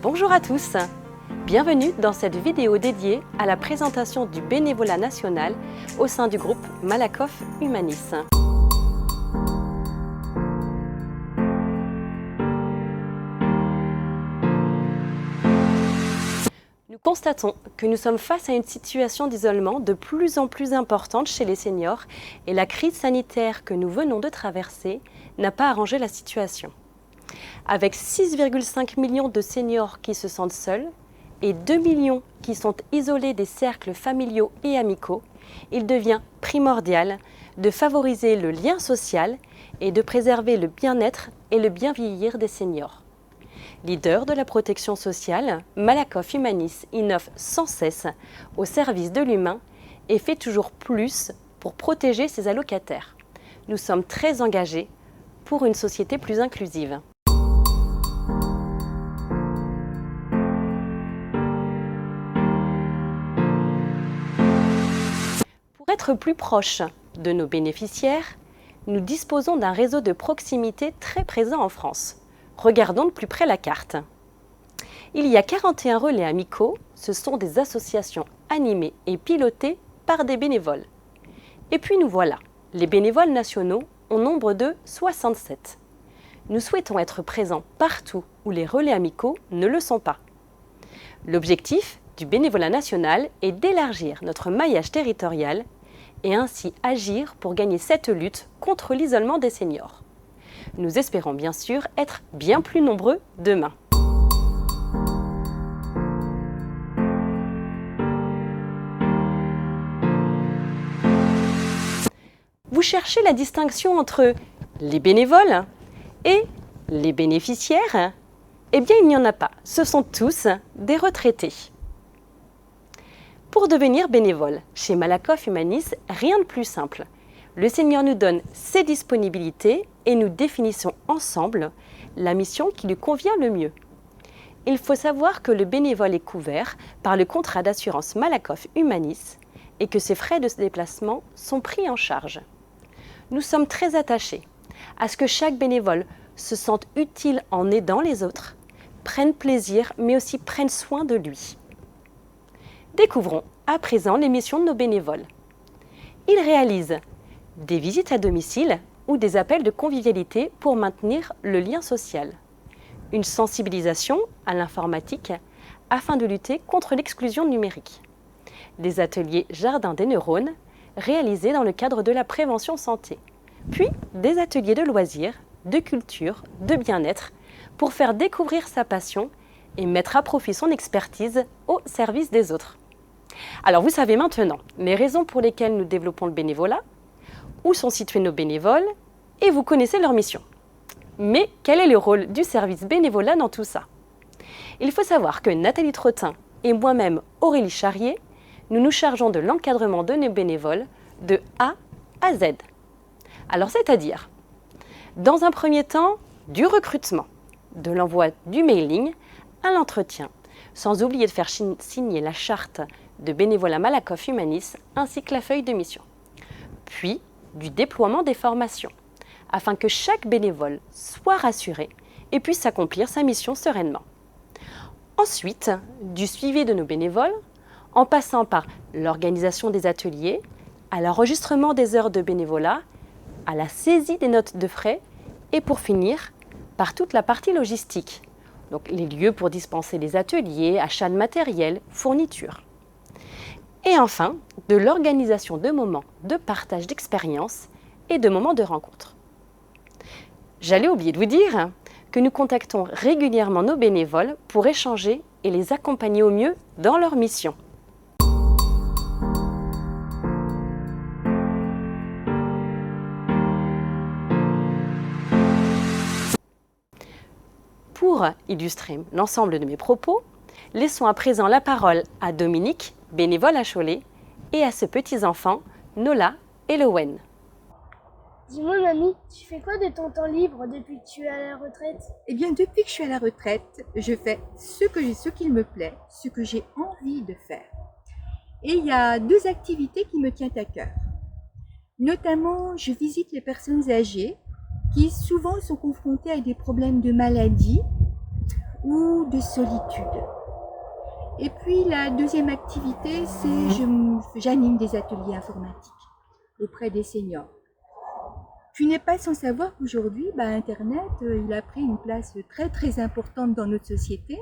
Bonjour à tous, bienvenue dans cette vidéo dédiée à la présentation du bénévolat national au sein du groupe Malakoff Humanis. Nous constatons que nous sommes face à une situation d'isolement de plus en plus importante chez les seniors et la crise sanitaire que nous venons de traverser n'a pas arrangé la situation. Avec 6,5 millions de seniors qui se sentent seuls et 2 millions qui sont isolés des cercles familiaux et amicaux, il devient primordial de favoriser le lien social et de préserver le bien-être et le bien vieillir des seniors. Leader de la protection sociale, Malakoff Humanis innove sans cesse au service de l'humain et fait toujours plus pour protéger ses allocataires. Nous sommes très engagés pour une société plus inclusive. Pour être plus proche de nos bénéficiaires, nous disposons d'un réseau de proximité très présent en France. Regardons de plus près la carte. Il y a 41 relais amicaux, ce sont des associations animées et pilotées par des bénévoles. Et puis nous voilà, les bénévoles nationaux au nombre de 67. Nous souhaitons être présents partout où les relais amicaux ne le sont pas. L'objectif du bénévolat national est d'élargir notre maillage territorial et ainsi agir pour gagner cette lutte contre l'isolement des seniors. Nous espérons bien sûr être bien plus nombreux demain. Vous cherchez la distinction entre les bénévoles et les bénéficiaires? Eh bien, il n'y en a pas. Ce sont tous des retraités. Pour devenir bénévole, chez Malakoff Humanis, rien de plus simple. Le senior nous donne ses disponibilités et nous définissons ensemble la mission qui lui convient le mieux. Il faut savoir que le bénévole est couvert par le contrat d'assurance Malakoff Humanis et que ses frais de déplacement sont pris en charge. Nous sommes très attachés à ce que chaque bénévole se sente utile en aidant les autres, prenne plaisir mais aussi prenne soin de lui. Découvrons à présent les missions de nos bénévoles. Ils réalisent des visites à domicile ou des appels de convivialité pour maintenir le lien social, une sensibilisation à l'informatique afin de lutter contre l'exclusion numérique, des ateliers Jardin des neurones réalisés dans le cadre de la prévention santé, puis des ateliers de loisirs, de culture, de bien-être pour faire découvrir sa passion et mettre à profit son expertise au service des autres. Alors vous savez maintenant les raisons pour lesquelles nous développons le bénévolat, où sont situés nos bénévoles et vous connaissez leur mission. Mais quel est le rôle du service bénévolat dans tout ça? Il faut savoir que Nathalie Trottin et moi-même Aurélie Charrier, nous nous chargeons de l'encadrement de nos bénévoles de A à Z. Alors c'est-à-dire, dans un premier temps, du recrutement, de l'envoi du mailing à l'entretien, sans oublier de faire signer la charte de bénévolat Malakoff Humanis ainsi que la feuille de mission. Puis, du déploiement des formations, afin que chaque bénévole soit rassuré et puisse accomplir sa mission sereinement. Ensuite, du suivi de nos bénévoles, en passant par l'organisation des ateliers, à l'enregistrement des heures de bénévolat, à la saisie des notes de frais et pour finir, par toute la partie logistique, donc les lieux pour dispenser les ateliers, achat de matériel, fournitures. Et enfin, de l'organisation de moments de partage d'expériences et de moments de rencontre. J'allais oublier de vous dire que nous contactons régulièrement nos bénévoles pour échanger et les accompagner au mieux dans leur mission. Pour illustrer l'ensemble de mes propos, laissons à présent la parole à Dominique, bénévole à Cholet, et à ses petits-enfants, Nola et Lowen. Dis-moi, mamie, tu fais quoi de ton temps libre depuis que tu es à la retraite? Eh bien, depuis que je suis à la retraite, je fais ce qu'il me plaît, ce que j'ai envie de faire. Et il y a 2 activités qui me tiennent à cœur. Notamment, je visite les personnes âgées qui souvent sont confrontées à des problèmes de maladie ou de solitude. Et puis, la deuxième activité, c'est j'anime des ateliers informatiques auprès des seniors. Tu n'es pas sans savoir qu'aujourd'hui, Internet, il a pris une place très très importante dans notre société.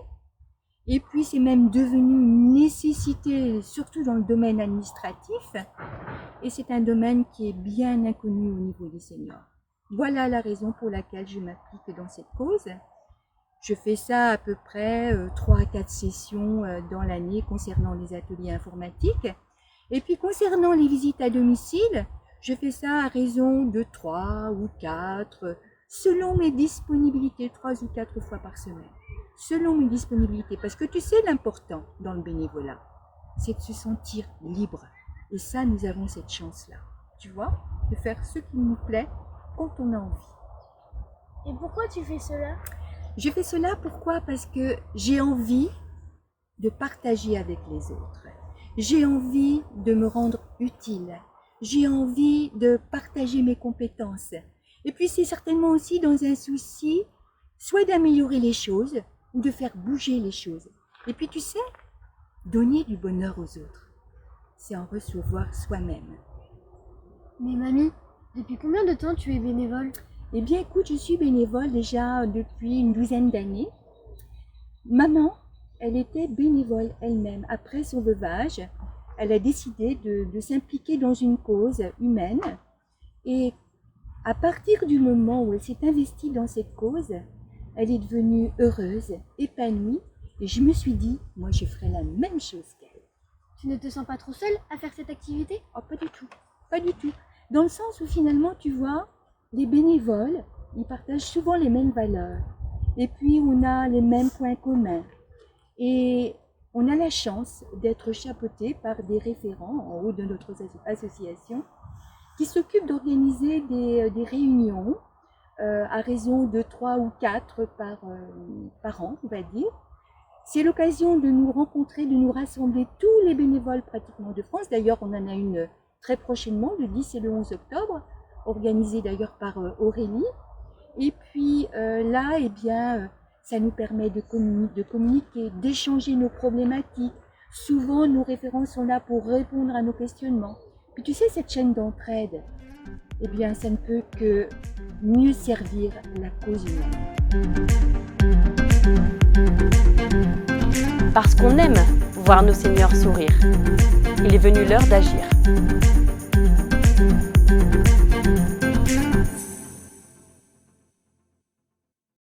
Et puis c'est même devenu une nécessité, surtout dans le domaine administratif. Et c'est un domaine qui est bien inconnu au niveau des seniors. Voilà la raison pour laquelle je m'applique dans cette cause. Je fais ça à peu près 3 à 4 sessions dans l'année concernant les ateliers informatiques. Et puis concernant les visites à domicile, je fais ça à raison de 3 ou 4, selon mes disponibilités, 3 ou 4 fois par semaine. Selon mes disponibilités, parce que tu sais l'important dans le bénévolat, c'est de se sentir libre. Et ça, nous avons cette chance-là, tu vois, de faire ce qui nous plaît quand on a envie. Et pourquoi tu fais cela? Je fais cela pourquoi? Parce que j'ai envie de partager avec les autres. J'ai envie de me rendre utile. J'ai envie de partager mes compétences. Et puis c'est certainement aussi dans un souci soit d'améliorer les choses ou de faire bouger les choses. Et puis tu sais, donner du bonheur aux autres, c'est en recevoir soi-même. Mais mamie, depuis combien de temps tu es bénévole? Eh bien écoute, je suis bénévole déjà depuis une 12aine d'années. Maman, elle était bénévole elle-même. Après son veuvage, elle a décidé de s'impliquer dans une cause humaine. Et à partir du moment où elle s'est investie dans cette cause, elle est devenue heureuse, épanouie. Et je me suis dit, moi je ferai la même chose qu'elle. Tu ne te sens pas trop seule à faire cette activité? Oh, pas du tout, pas du tout. Dans le sens où finalement, tu vois, les bénévoles, ils partagent souvent les mêmes valeurs. Et puis on a les mêmes points communs. Et on a la chance d'être chapeauté par des référents en haut de notre association qui s'occupent d'organiser des réunions à raison de 3 ou 4 par an, on va dire. C'est l'occasion de nous rencontrer, de nous rassembler tous les bénévoles pratiquement de France. D'ailleurs, on en a une très prochainement, le 10 et le 11 octobre, organisée d'ailleurs par Aurélie. Et puis là, eh bien, ça nous permet de communiquer, d'échanger nos problématiques. Souvent, nos référents sont là pour répondre à nos questionnements. Puis tu sais, cette chaîne d'entraide, eh bien, ça ne peut que mieux servir la cause humaine. Parce qu'on aime voir nos seniors sourire, il est venu l'heure d'agir.